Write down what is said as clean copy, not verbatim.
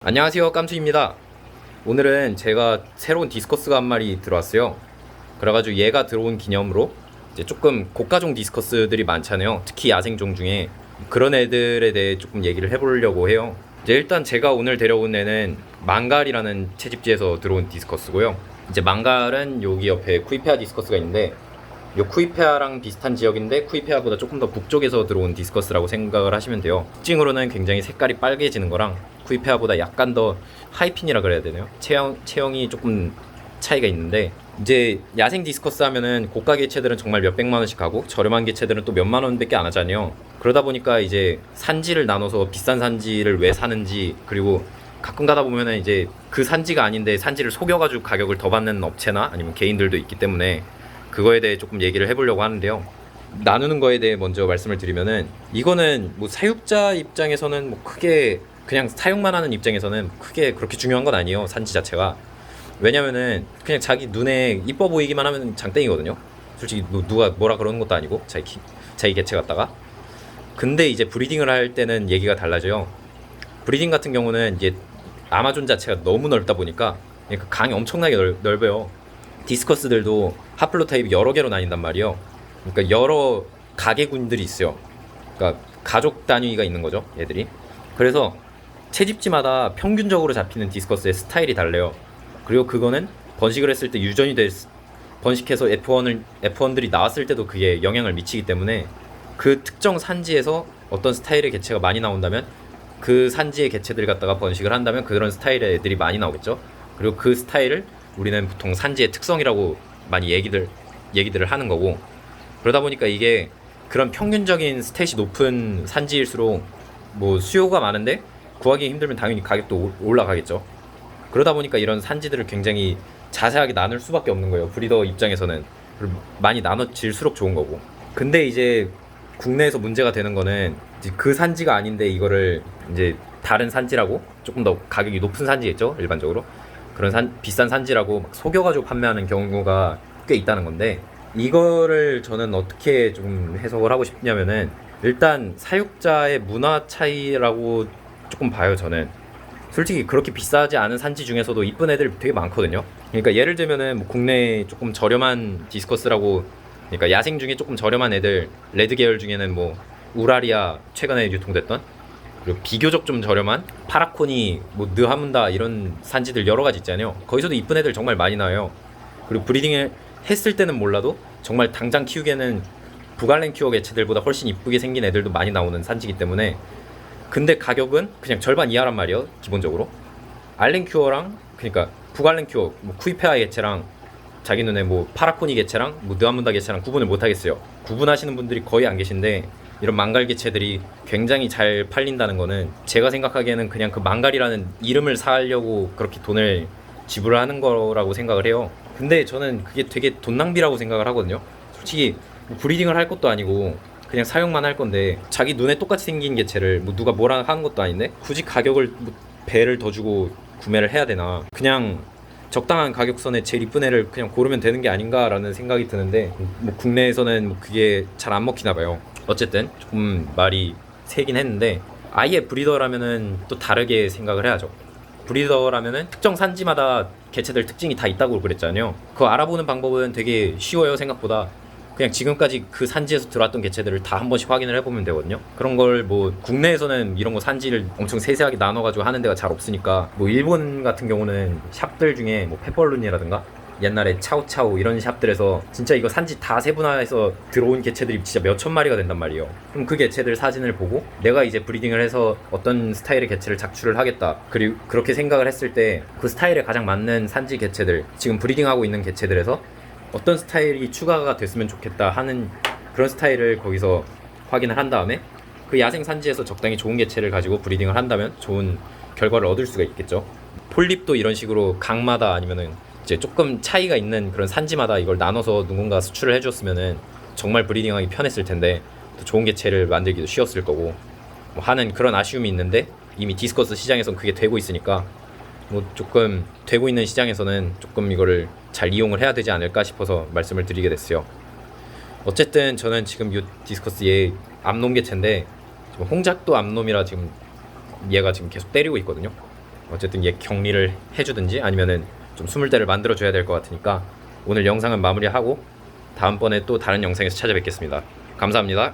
안녕하세요, 깜투입니다. 오늘은 제가 새로운 디스커스가 한 마리 들어왔어요. 그래가지고 얘가 들어온 기념으로 이제 조금 고가종 디스커스들이 많잖아요. 특히 야생종 중에 그런 애들에 대해 조금 얘기를 해보려고 해요. 이제 일단 제가 오늘 데려온 애는 망갈이라는 채집지에서 들어온 디스커스고요. 이제 망갈은 여기 옆에 쿠이페아 디스커스가 있는데 요 쿠이페아랑 비슷한 지역인데 쿠이페아보다 조금 더 북쪽에서 들어온 디스커스라고 생각을 하시면 돼요. 특징으로는 굉장히 색깔이 빨개지는 거랑 쿠이페아보다 약간 더 하이핀이라 그래야 되나요? 체형이 조금 차이가 있는데, 이제 야생 디스커스 하면은 고가 개체들은 정말 몇백만 원씩 하고 저렴한 개체들은 또 몇만 원밖에 안 하잖아요. 그러다 보니까 이제 산지를 나눠서 비싼 산지를 왜 사는지, 그리고 가끔 가다 보면은 이제 그 산지가 아닌데 산지를 속여가지고 가격을 더 받는 업체나 아니면 개인들도 있기 때문에 그거에 대해 조금 얘기를 해보려고 하는데요. 나누는 거에 대해 먼저 말씀을 드리면은, 이거는 뭐 사육자 입장에서는 뭐 크게, 그냥 사육만 하는 입장에서는 크게 그렇게 중요한 건 아니에요, 산지 자체가. 왜냐면은 그냥 자기 눈에 이뻐 보이기만 하면 장땡이거든요. 솔직히 누가 뭐라 그러는 것도 아니고 자기 개체 갖다가. 근데 이제 브리딩을 할 때는 얘기가 달라져요. 브리딩 같은 경우는 이제 아마존 자체가 너무 넓다 보니까, 그러니까 강이 엄청나게 넓어요. 디스커스들도 하플로 타입이 여러 개로 나뉜단 말이에요. 그러니까 여러 가계군들이 있어요. 그러니까 가족 단위가 있는 거죠, 얘들이. 그래서 채집지마다 평균적으로 잡히는 디스커스의 스타일이 달라요. 그리고 그거는 번식을 했을 때 번식해서 F1들이 나왔을 때도 그게 영향을 미치기 때문에, 그 특정 산지에서 어떤 스타일의 개체가 많이 나온다면 그 산지의 개체들 갖다가 번식을 한다면 그런 스타일의 애들이 많이 나오겠죠. 그리고 그 스타일을 우리는 보통 산지의 특성이라고 많이 얘기들을 하는 거고, 그러다 보니까 이게 그런 평균적인 스탯이 높은 산지일수록 뭐 수요가 많은데 구하기 힘들면 당연히 가격도 올라가겠죠. 그러다 보니까 이런 산지들을 굉장히 자세하게 나눌 수밖에 없는 거예요, 브리더 입장에서는. 그리고 많이 나눠질수록 좋은 거고. 근데 이제 국내에서 문제가 되는 거는, 이제 그 산지가 아닌데 이거를 이제 다른 산지라고, 조금 더 가격이 높은 산지겠죠, 일반적으로. 그런 비싼 산지라고 막 속여가지고 판매하는 경우가 꽤 있다는 건데, 이거를 저는 어떻게 좀 해석을 하고 싶냐면은, 일단 사육자의 문화 차이라고 조금 봐요, 저는. 솔직히 그렇게 비싸지 않은 산지 중에서도 이쁜 애들 되게 많거든요. 그러니까 예를 들면은 뭐 국내에 조금 저렴한 디스커스라고, 그러니까 야생 중에 조금 저렴한 애들, 레드 계열 중에는 뭐 우라리아 최근에 유통됐던, 그리고 비교적 좀 저렴한 파라코니, 뭐 느하문다, 이런 산지들 여러 가지 있잖아요. 거기서도 이쁜 애들 정말 많이 나와요. 그리고 브리딩을 했을 때는 몰라도 정말 당장 키우기에는 부갈렌큐어 개체들보다 훨씬 이쁘게 생긴 애들도 많이 나오는 산지이기 때문에. 근데 가격은 그냥 절반 이하란 말이에요, 기본적으로. 알렌큐어랑, 그러니까 부갈렌큐어, 뭐 쿠이페아 개체랑 자기 눈에 뭐 파라코니 개체랑 뭐 느하문다 개체랑 구분을 못 하겠어요. 구분하시는 분들이 거의 안 계신데, 이런 망갈 개체들이 굉장히 잘 팔린다는 거는 제가 생각하기에는 그냥 그 망갈이라는 이름을 사려고 그렇게 돈을 지불하는 거라고 생각을 해요. 근데 저는 그게 되게 돈 낭비라고 생각을 하거든요. 솔직히 뭐 브리딩을 할 것도 아니고 그냥 사육만 할 건데, 자기 눈에 똑같이 생긴 개체를 뭐 누가 뭐라 하는 것도 아닌데 굳이 가격을 뭐 배를 더 주고 구매를 해야 되나. 그냥 적당한 가격선에 제일 이쁜 애를 그냥 고르면 되는 게 아닌가라는 생각이 드는데, 뭐 국내에서는 뭐 그게 잘 안 먹히나 봐요. 어쨌든 조금 말이 세긴 했는데, 아예 브리더라면은 또 다르게 생각을 해야죠. 브리더라면은 특정 산지마다 개체들 특징이 다 있다고 그랬잖아요. 그거 알아보는 방법은 되게 쉬워요, 생각보다. 그냥 지금까지 그 산지에서 들어왔던 개체들을 다 한 번씩 확인을 해보면 되거든요. 그런 걸 뭐 국내에서는 이런 거 산지를 엄청 세세하게 나눠가지고 하는 데가 잘 없으니까, 뭐 일본 같은 경우는 샵들 중에 뭐 페퍼룬이라든가 옛날에 차오차오 이런 샵들에서 진짜 이거 산지 다 세분화해서 들어온 개체들이 진짜 몇천 마리가 된단 말이에요. 그럼 그 개체들 사진을 보고 내가 이제 브리딩을 해서 어떤 스타일의 개체를 작출을 하겠다, 그리고 그렇게 생각을 했을 때 그 스타일에 가장 맞는 산지 개체들, 지금 브리딩하고 있는 개체들에서 어떤 스타일이 추가가 됐으면 좋겠다 하는 그런 스타일을 거기서 확인을 한 다음에 그 야생 산지에서 적당히 좋은 개체를 가지고 브리딩을 한다면 좋은 결과를 얻을 수가 있겠죠. 폴립도 이런 식으로 강마다 아니면은 이제 조금 차이가 있는 그런 산지마다 이걸 나눠서 누군가 수출을 해줬으면은 정말 브리딩하기 편했을 텐데, 또 좋은 개체를 만들기도 쉬웠을 거고 뭐 하는 그런 아쉬움이 있는데, 이미 디스커스 시장에선 그게 되고 있으니까 뭐 조금 되고 있는 시장에서는 조금 이거를 잘 이용을 해야 되지 않을까 싶어서 말씀을 드리게 됐어요. 어쨌든 저는 지금 이 디스커스 얘 암놈 개체인데, 홍작도 암놈이라 지금 얘가 지금 계속 때리고 있거든요. 어쨌든 얘 격리를 해주든지 아니면은 좀 숨을 데를 만들어줘야 될 것 같으니까 오늘 영상은 마무리하고 다음번에 또 다른 영상에서 찾아뵙겠습니다. 감사합니다.